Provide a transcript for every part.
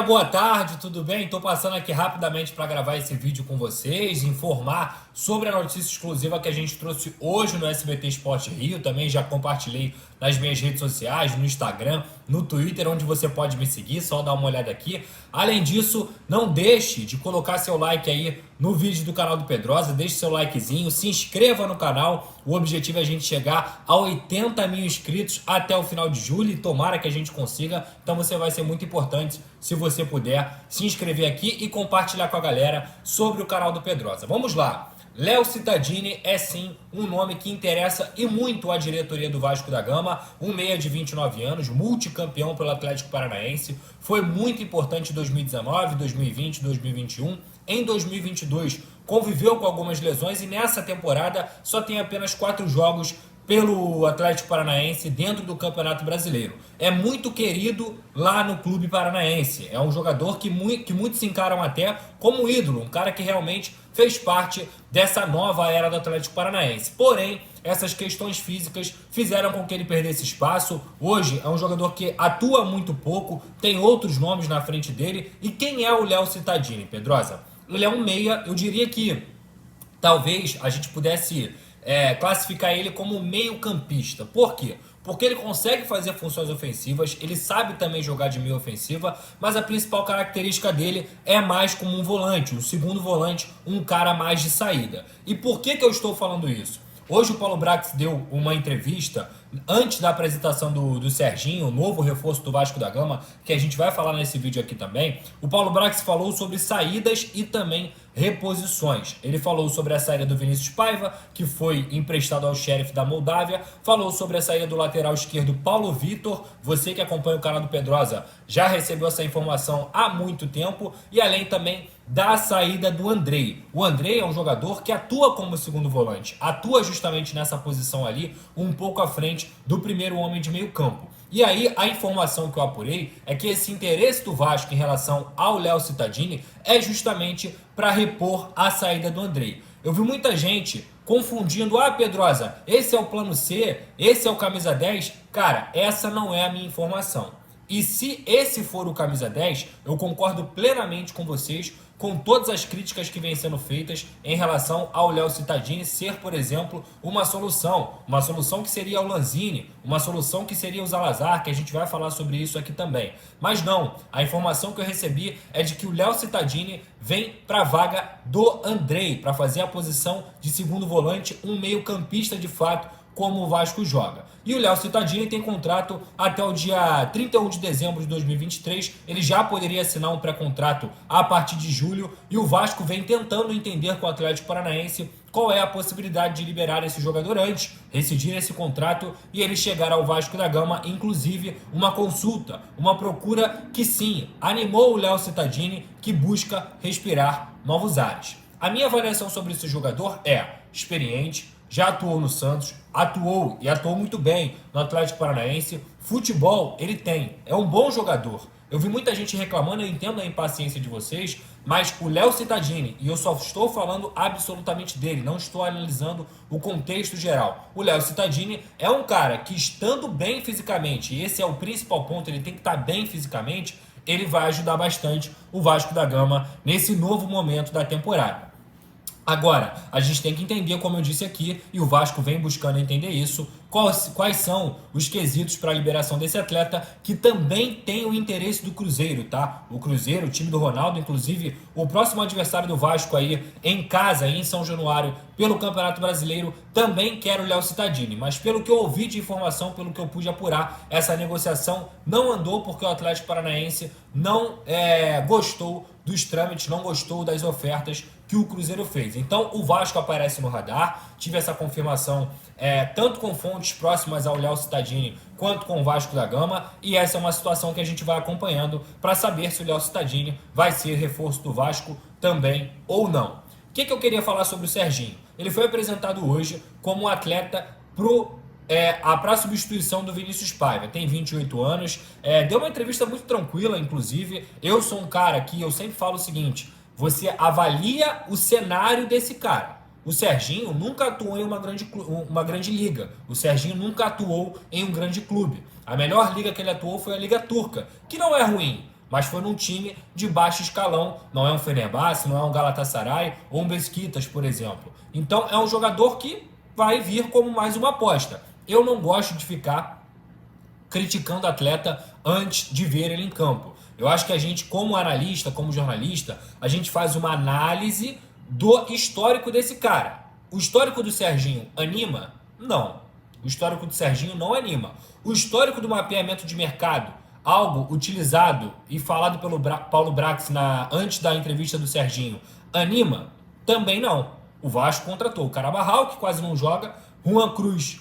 Galera, boa tarde, tudo bem? Estou passando aqui rapidamente para gravar esse vídeo com vocês, informar sobre a notícia exclusiva que a gente trouxe hoje no SBT Esporte Rio. Também já compartilhei nas minhas redes sociais, no Instagram, no Twitter, onde você pode me seguir, só dar uma olhada aqui. Além disso, não deixe de colocar seu like aí no vídeo do canal do Pedrosa, deixe seu likezinho, se inscreva no canal. O objetivo é a gente chegar a 80 mil inscritos até o final de julho e tomara que a gente consiga. Então você vai ser muito importante se você puder se inscrever aqui e compartilhar com a galera sobre o canal do Pedrosa. Vamos lá! Léo Cittadini é sim um nome que interessa e muito à diretoria do Vasco da Gama, um meia de 29 anos, multicampeão pelo Atlético Paranaense, foi muito importante em 2019, 2020, 2021, em 2022 conviveu com algumas lesões e nessa temporada só tem apenas 4 jogos pelo Atlético Paranaense dentro do Campeonato Brasileiro. É muito querido lá no clube paranaense. É um jogador que muitos se encaram até como ídolo, um cara que realmente fez parte dessa nova era do Atlético Paranaense. Porém, essas questões físicas fizeram com que ele perdesse espaço. Hoje é um jogador que atua muito pouco, tem outros nomes na frente dele. E quem é o Léo Cittadini, Pedrosa? Ele é um meia, eu diria que talvez a gente pudesse classificar ele como meio campista. Por quê? Porque ele consegue fazer funções ofensivas, ele sabe também jogar de meio ofensiva, mas a principal característica dele é mais como um volante, um segundo volante, um cara mais de saída. E por que eu estou falando isso? Hoje o Paulo Brax deu uma entrevista antes da apresentação do Serginho, o novo reforço do Vasco da Gama, que a gente vai falar nesse vídeo aqui também. O Paulo Brax falou sobre saídas e também reposições. Ele falou sobre a saída do Vinícius Paiva, que foi emprestado ao Sheriff da Moldávia, falou sobre a saída do lateral esquerdo Paulo Vitor. Você que acompanha o canal do Pedrosa já recebeu essa informação há muito tempo, e além também da saída do Andrei. O Andrei é um jogador que atua como segundo volante, atua justamente nessa posição ali, um pouco à frente do primeiro homem de meio campo. E aí a informação que eu apurei é que esse interesse do Vasco em relação ao Léo Cittadini é justamente para repor a saída do Andrei. Eu vi muita gente confundindo, Pedrosa, esse é o plano C, esse é o camisa 10. Cara, essa não é a minha informação. E se esse for o camisa 10, eu concordo plenamente com vocês, com todas as críticas que vêm sendo feitas em relação ao Léo Cittadini ser, por exemplo, uma solução que seria o Lanzini, uma solução que seria o Zalazar, que a gente vai falar sobre isso aqui também. Mas não, a informação que eu recebi é de que o Léo Cittadini vem para a vaga do Andrei, para fazer a posição de segundo volante, um meio-campista de fato, como o Vasco joga. E o Léo Cittadini tem contrato até o dia 31 de dezembro de 2023. Ele já poderia assinar um pré-contrato a partir de julho. E o Vasco vem tentando entender com o Atlético Paranaense qual é a possibilidade de liberar esse jogador antes, rescindir esse contrato e ele chegar ao Vasco da Gama. Inclusive, uma consulta, uma procura que sim, animou o Léo Cittadini, que busca respirar novos ares. A minha avaliação sobre esse jogador é experiente, já atuou no Santos, atuou muito bem no Atlético Paranaense. Futebol ele tem, é um bom jogador. Eu vi muita gente reclamando, eu entendo a impaciência de vocês, mas o Léo Cittadini, e eu só estou falando absolutamente dele, não estou analisando o contexto geral. O Léo Cittadini é um cara que, estando bem fisicamente, e esse é o principal ponto, ele tem que estar bem fisicamente, ele vai ajudar bastante o Vasco da Gama nesse novo momento da temporada. Agora, a gente tem que entender, como eu disse aqui, e o Vasco vem buscando entender isso, quais são os quesitos para a liberação desse atleta, que também tem o interesse do Cruzeiro, tá? O Cruzeiro, o time do Ronaldo, inclusive, o próximo adversário do Vasco aí, em casa, aí em São Januário, pelo Campeonato Brasileiro, também quer o Léo Cittadini. Mas pelo que eu ouvi de informação, pelo que eu pude apurar, essa negociação não andou porque o Atlético Paranaense não gostou dos trâmites, não gostou das ofertas que o Cruzeiro fez. Então o Vasco aparece no radar, tive essa confirmação tanto com fontes próximas ao Léo Cittadini quanto com o Vasco da Gama, e essa é uma situação que a gente vai acompanhando para saber se o Léo Cittadini vai ser reforço do Vasco também ou não. O que eu queria falar sobre o Serginho? Ele foi apresentado hoje como um atleta para a substituição do Vinícius Paiva, tem 28 anos, deu uma entrevista muito tranquila, inclusive. Eu sou um cara que eu sempre falo o seguinte: você avalia o cenário desse cara. O Serginho nunca atuou em uma grande liga, o Serginho nunca atuou em um grande clube. A melhor liga que ele atuou foi a Liga Turca, que não é ruim, mas foi num time de baixo escalão, não é um Fenerbahçe, não é um Galatasaray ou um Beşiktaş, por exemplo. Então é um jogador que vai vir como mais uma aposta. Eu não gosto de ficar criticando o atleta antes de ver ele em campo. Eu acho que a gente, como analista, como jornalista, a gente faz uma análise do histórico desse cara. O histórico do Serginho anima? Não. O histórico do Serginho não anima. O histórico do mapeamento de mercado, algo utilizado e falado pelo Paulo Brax antes da entrevista do Serginho, anima? Também não. O Vasco contratou o Carabarral, que quase não joga, Juan Cruz,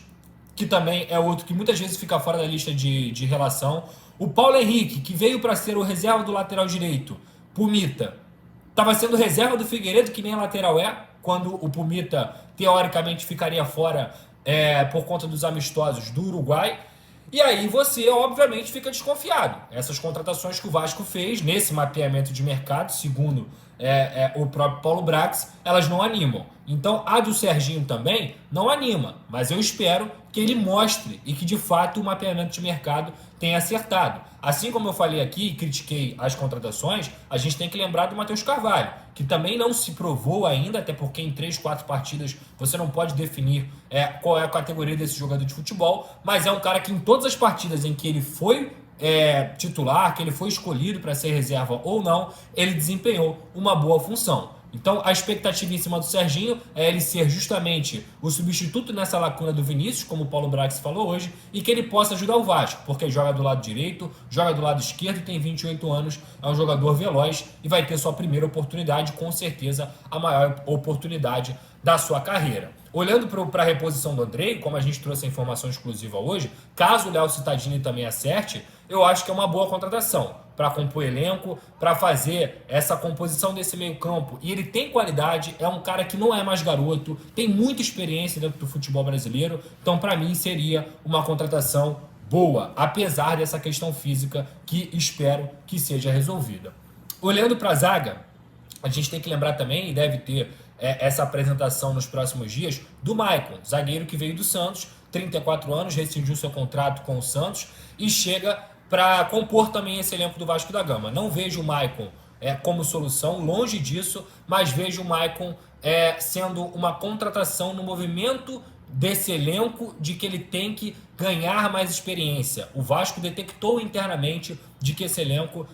que também é outro que muitas vezes fica fora da lista de relação. O Paulo Henrique, que veio para ser o reserva do lateral direito, Pumita, estava sendo reserva do Figueiredo, que nem a lateral é, quando o Pumita, teoricamente, ficaria fora por conta dos amistosos do Uruguai. E aí você, obviamente, fica desconfiado. Essas contratações que o Vasco fez nesse mapeamento de mercado, segundo o próprio Paulo Brax, elas não animam. Então, a do Serginho também não anima, mas eu espero que ele mostre e que, de fato, o mapeamento de mercado tenha acertado. Assim como eu falei aqui e critiquei as contratações, a gente tem que lembrar do Matheus Carvalho, que também não se provou ainda, até porque em 3, 4 partidas você não pode definir qual é a categoria desse jogador de futebol, mas é um cara que em todas as partidas em que ele foi titular, que ele foi escolhido para ser reserva ou não, ele desempenhou uma boa função. Então, a expectativa em cima do Serginho é ele ser justamente o substituto nessa lacuna do Vinícius, como o Paulo Brax falou hoje, e que ele possa ajudar o Vasco, porque joga do lado direito, joga do lado esquerdo, tem 28 anos, é um jogador veloz e vai ter sua primeira oportunidade, com certeza a maior oportunidade da sua carreira. Olhando para a reposição do Andrei, como a gente trouxe a informação exclusiva hoje, caso o Léo Cittadini também acerte, eu acho que é uma boa contratação para compor elenco, para fazer essa composição desse meio campo. E ele tem qualidade, é um cara que não é mais garoto, tem muita experiência dentro do futebol brasileiro, então para mim seria uma contratação boa, apesar dessa questão física que espero que seja resolvida. Olhando para a zaga, a gente tem que lembrar também, e deve ter essa apresentação nos próximos dias, do Maicon, zagueiro que veio do Santos, 34 anos, rescindiu seu contrato com o Santos e chega para compor também esse elenco do Vasco da Gama. Não vejo o Maicon como solução, longe disso, mas vejo o Maicon sendo uma contratação no movimento desse elenco de que ele tem que ganhar mais experiência. O Vasco detectou internamente de que esse elenco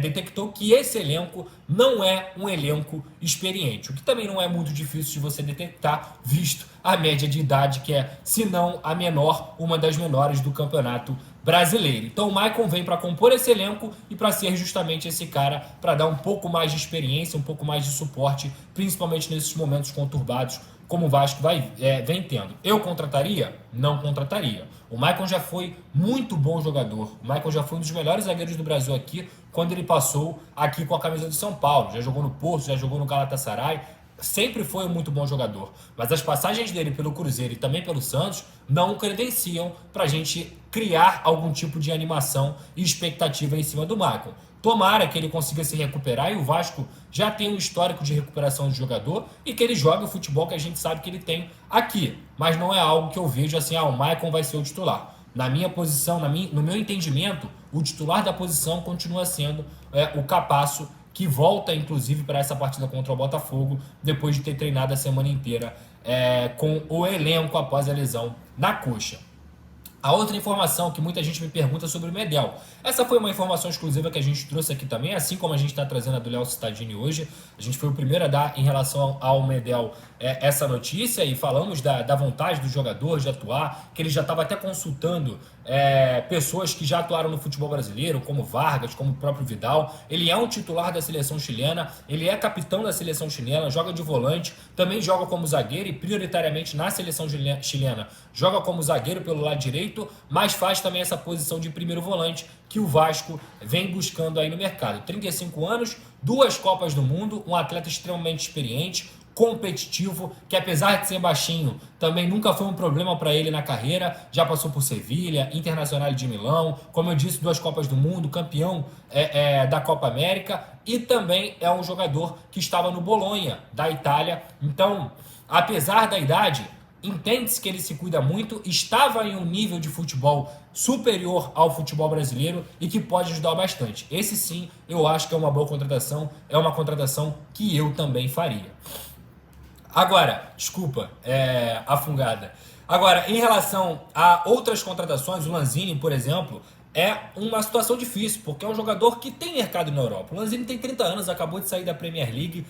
detectou que esse elenco não é um elenco experiente, o que também não é muito difícil de você detectar, visto a média de idade que é, se não a menor, uma das menores do campeonato brasileiro. Então o Maicon vem para compor esse elenco e para ser justamente esse cara para dar um pouco mais de experiência, um pouco mais de suporte, principalmente nesses momentos conturbados como o Vasco vem tendo. Eu contrataria? Não contrataria. O Maicon já foi muito bom jogador. O Maicon já foi um dos melhores zagueiros do Brasil aqui, quando ele passou aqui com a camisa do São Paulo. Já jogou no Porto, já jogou no Galatasaray. Sempre foi um muito bom jogador. Mas as passagens dele pelo Cruzeiro e também pelo Santos não credenciam para a gente criar algum tipo de animação e expectativa em cima do Maicon. Tomara que ele consiga se recuperar, e o Vasco já tem um histórico de recuperação de jogador e que ele jogue o futebol que a gente sabe que ele tem aqui. Mas não é algo que eu vejo assim, o Maicon vai ser o titular. Na minha posição, no meu entendimento, o titular da posição continua sendo o Capasso, que volta inclusive para essa partida contra o Botafogo, depois de ter treinado a semana inteira com o elenco após a lesão na coxa. A outra informação que muita gente me pergunta sobre o Medel. Essa foi uma informação exclusiva que a gente trouxe aqui também, assim como a gente está trazendo a do Léo Cittadini hoje. A gente foi o primeiro a dar em relação ao Medel essa notícia e falamos da vontade do jogador de atuar, que ele já estava até consultando pessoas que já atuaram no futebol brasileiro, como Vargas, como o próprio Vidal. Ele é um titular da seleção chilena, ele é capitão da seleção chilena, joga de volante, também joga como zagueiro e prioritariamente na seleção chilena joga como zagueiro pelo lado direito, mas faz também essa posição de primeiro volante que o Vasco vem buscando aí no mercado. 35 anos, 2 Copas do Mundo, um atleta extremamente experiente, competitivo, que apesar de ser baixinho, também nunca foi um problema para ele na carreira, já passou por Sevilha, Internacional de Milão, como eu disse, 2 Copas do Mundo, campeão da Copa América, e também é um jogador que estava no Bolonha, da Itália. Então, apesar da idade, entende-se que ele se cuida muito, estava em um nível de futebol superior ao futebol brasileiro e que pode ajudar bastante. Esse sim, eu acho que é uma boa contratação, é uma contratação que eu também faria. Agora, desculpa, a fungada. Agora, em relação a outras contratações, o Lanzini, por exemplo, é uma situação difícil, porque é um jogador que tem mercado na Europa. O Lanzini tem 30 anos, acabou de sair da Premier League,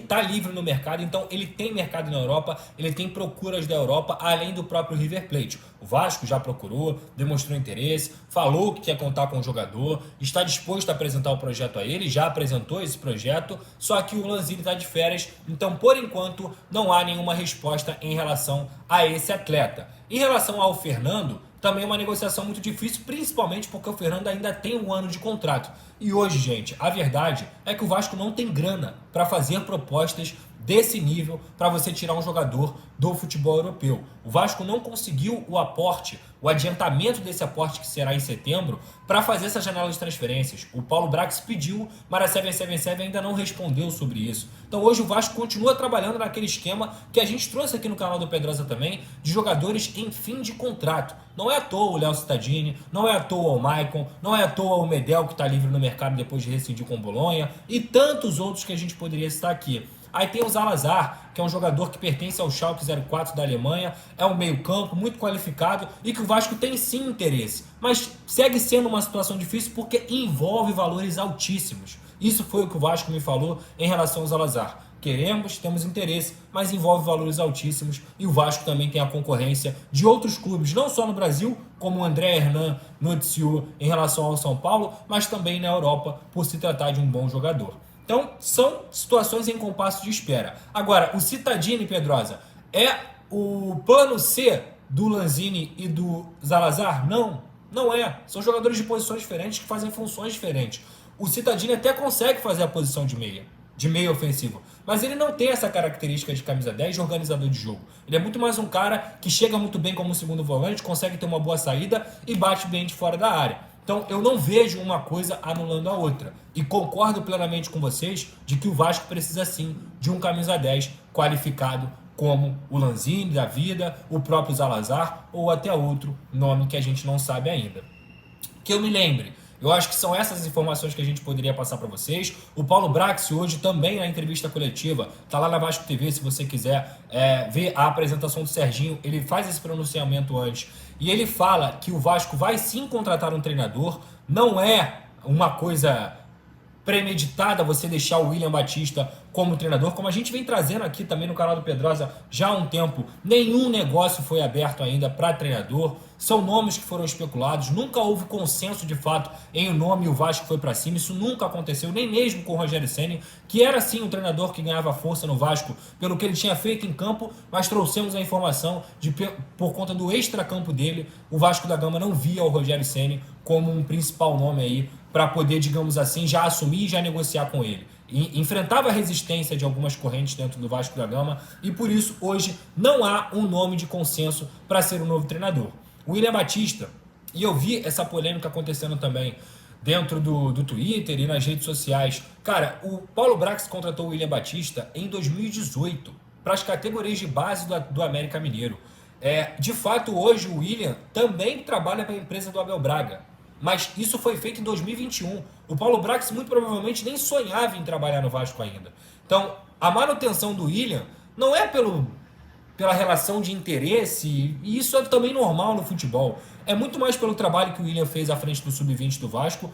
tá livre no mercado, então ele tem mercado na Europa, ele tem procuras da Europa, além do próprio River Plate. O Vasco já procurou, demonstrou interesse, falou que quer contar com o jogador, está disposto a apresentar o projeto a ele, já apresentou esse projeto, só que o Lanzini está de férias, então por enquanto não há nenhuma resposta em relação a esse atleta. Em relação ao Fernando, também é uma negociação muito difícil, principalmente porque o Fernando ainda tem um ano de contrato. E hoje, gente, a verdade é que o Vasco não tem grana para fazer propostas desse nível para você tirar um jogador do futebol europeu. O Vasco não conseguiu o aporte, o adiantamento desse aporte que será em setembro para fazer essa janela de transferências. O Paulo Brax pediu, mas a 777 ainda não respondeu sobre isso. Então hoje o Vasco continua trabalhando naquele esquema que a gente trouxe aqui no canal do Pedrosa também, de jogadores em fim de contrato. Não é à toa o Léo Cittadini, não é à toa o Maicon, não é à toa o Medel que está livre no mercado depois de rescindir com o Bolonha e tantos outros que a gente poderia citar aqui. Aí tem o Zalazar, que é um jogador que pertence ao Schalke 04 da Alemanha, é um meio-campo muito qualificado e que o Vasco tem sim interesse, mas segue sendo uma situação difícil porque envolve valores altíssimos. Isso foi o que o Vasco me falou em relação ao Zalazar. Queremos, temos interesse, mas envolve valores altíssimos e o Vasco também tem a concorrência de outros clubes, não só no Brasil, como o André Hernan no TCU em relação ao São Paulo, mas também na Europa, por se tratar de um bom jogador. Então, são situações em compasso de espera. Agora, o Cittadini, Pedrosa, é o plano C do Lanzini e do Zalazar? Não, não é. São jogadores de posições diferentes que fazem funções diferentes. O Cittadini até consegue fazer a posição de meia ofensivo, mas ele não tem essa característica de camisa 10 de organizador de jogo. Ele é muito mais um cara que chega muito bem como segundo volante, consegue ter uma boa saída e bate bem de fora da área. Então eu não vejo uma coisa anulando a outra. E concordo plenamente com vocês de que o Vasco precisa sim de um camisa 10 qualificado como o Lanzini da vida, o próprio Zalazar ou até outro nome que a gente não sabe ainda. Que eu me lembre, eu acho que são essas informações que a gente poderia passar para vocês. O Paulo Brax hoje também na entrevista coletiva, tá lá na Vasco TV se você quiser ver a apresentação do Serginho, ele faz esse pronunciamento antes. E ele fala que o Vasco vai sim contratar um treinador, não é uma coisa premeditada você deixar o William Batista como treinador, como a gente vem trazendo aqui também no canal do Pedrosa já há um tempo, nenhum negócio foi aberto ainda para treinador, são nomes que foram especulados, nunca houve consenso de fato em o nome e o Vasco foi para cima, isso nunca aconteceu, nem mesmo com o Rogério Ceni, que era sim um treinador que ganhava força no Vasco pelo que ele tinha feito em campo, mas trouxemos a informação de por conta do extracampo dele, o Vasco da Gama não via o Rogério Ceni como um principal nome aí para poder, digamos assim, já assumir e já negociar com ele. E enfrentava a resistência de algumas correntes dentro do Vasco da Gama e por isso hoje não há um nome de consenso para ser o novo treinador. O William Batista, e eu vi essa polêmica acontecendo também dentro do Twitter e nas redes sociais. Cara, o Paulo Brax contratou o William Batista em 2018 para as categorias de base do América Mineiro. De fato, hoje o William também trabalha para a empresa do Abel Braga. Mas isso foi feito em 2021. O Paulo Brax muito provavelmente nem sonhava em trabalhar no Vasco ainda. Então, a manutenção do William não é pela relação de interesse, e isso é também normal no futebol. É muito mais pelo trabalho que o William fez à frente do Sub-20 do Vasco,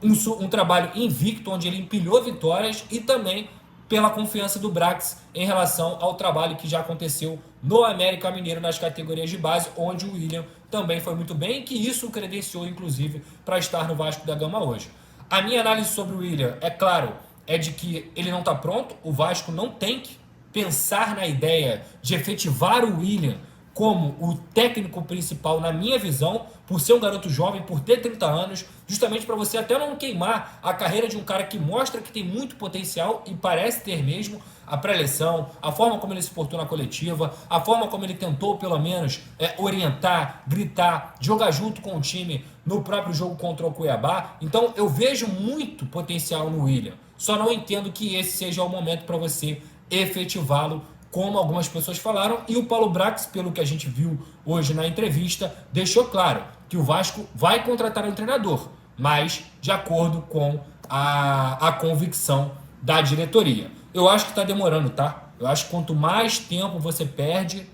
um trabalho invicto, onde ele empilhou vitórias, e também pela confiança do Brax em relação ao trabalho que já aconteceu no América Mineiro nas categorias de base, onde o William também foi muito bem, e que isso o credenciou, inclusive, para estar no Vasco da Gama hoje. A minha análise sobre o William, é claro, é de que ele não está pronto, o Vasco não tem que pensar na ideia de efetivar o William como o técnico principal, na minha visão, por ser um garoto jovem, por ter 30 anos, justamente para você até não queimar a carreira de um cara que mostra que tem muito potencial e parece ter mesmo a pré-eleição, a forma como ele se portou na coletiva, a forma como ele tentou, pelo menos, orientar, gritar, jogar junto com o time no próprio jogo contra o Cuiabá. Então, eu vejo muito potencial no William. Só não entendo que esse seja o momento para você efetivá-lo como algumas pessoas falaram, e o Paulo Brax, pelo que a gente viu hoje na entrevista, deixou claro que o Vasco vai contratar um treinador, mas de acordo com a convicção da diretoria. Eu acho que está demorando, tá? Eu acho que quanto mais tempo você perde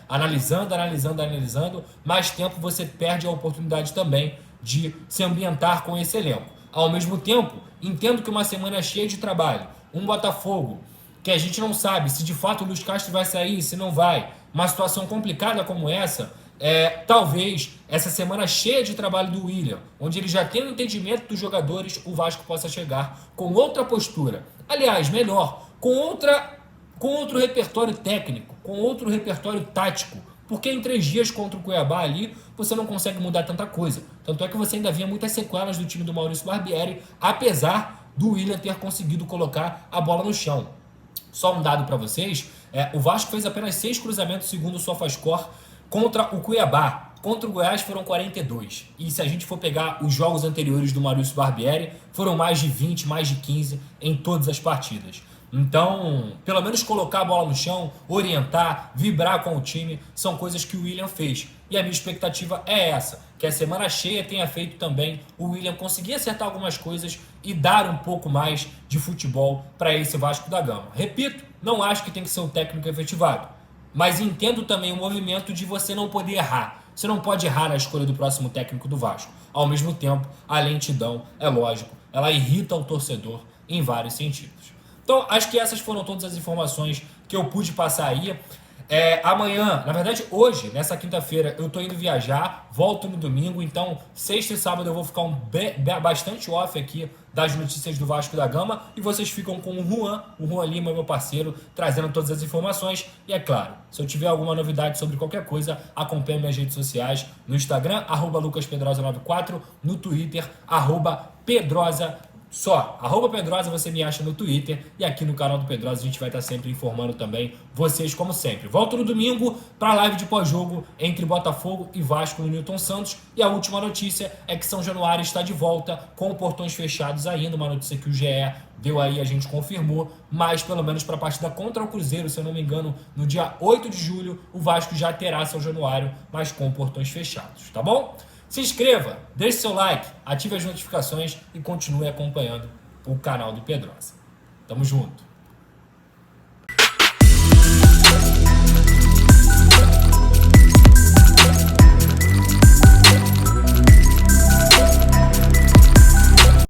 analisando, mais tempo você perde a oportunidade também de se ambientar com esse elenco. Ao mesmo tempo, entendo que uma semana cheia de trabalho, um Botafogo, que a gente não sabe se de fato o Luiz Castro vai sair, se não vai, uma situação complicada como essa, talvez essa semana cheia de trabalho do William, onde ele já tem o entendimento dos jogadores, o Vasco possa chegar com outra postura. Aliás, melhor, com outro repertório técnico, com outro repertório tático, porque em 3 dias contra o Cuiabá ali, você não consegue mudar tanta coisa. Tanto é que você ainda via muitas sequelas do time do Maurício Barbieri, apesar do William ter conseguido colocar a bola no chão. Só um dado para vocês, o Vasco fez apenas 6 cruzamentos segundo o SofaScore contra o Cuiabá. Contra o Goiás foram 42. E se a gente for pegar os jogos anteriores do Maurício Barbieri, foram mais de 20, mais de 15 em todas as partidas. Então, pelo menos colocar a bola no chão, orientar, vibrar com o time, são coisas que o William fez. E a minha expectativa é essa, que a semana cheia tenha feito também o William conseguir acertar algumas coisas e dar um pouco mais de futebol para esse Vasco da Gama. Repito, não acho que tem que ser um técnico efetivado, mas entendo também o movimento de você não poder errar. Você não pode errar na escolha do próximo técnico do Vasco. Ao mesmo tempo, a lentidão, é lógico, ela irrita o torcedor em vários sentidos. Então, acho que essas foram todas as informações que eu pude passar aí. Amanhã, na verdade hoje, nessa quinta-feira, eu tô indo viajar, volto no domingo, então sexta e sábado eu vou ficar bastante off aqui das notícias do Vasco da Gama e vocês ficam com o Juan Lima, meu parceiro, trazendo todas as informações. E é claro, se eu tiver alguma novidade sobre qualquer coisa, acompanhe minhas redes sociais no Instagram, @lucaspedrosa94, no Twitter, @pedrosa. Só, @Pedrosa você me acha no Twitter e aqui no canal do Pedrosa a gente vai estar sempre informando também vocês como sempre. Volto no domingo para a live de pós-jogo entre Botafogo e Vasco no Newton Santos e a última notícia é que São Januário está de volta com portões fechados ainda, uma notícia que o GE deu aí, a gente confirmou, mas pelo menos para a partida contra o Cruzeiro, se eu não me engano, no dia 8 de julho o Vasco já terá São Januário, mas com portões fechados, tá bom? Se inscreva, deixe seu like, ative as notificações e continue acompanhando o canal do Pedrosa. Tamo junto!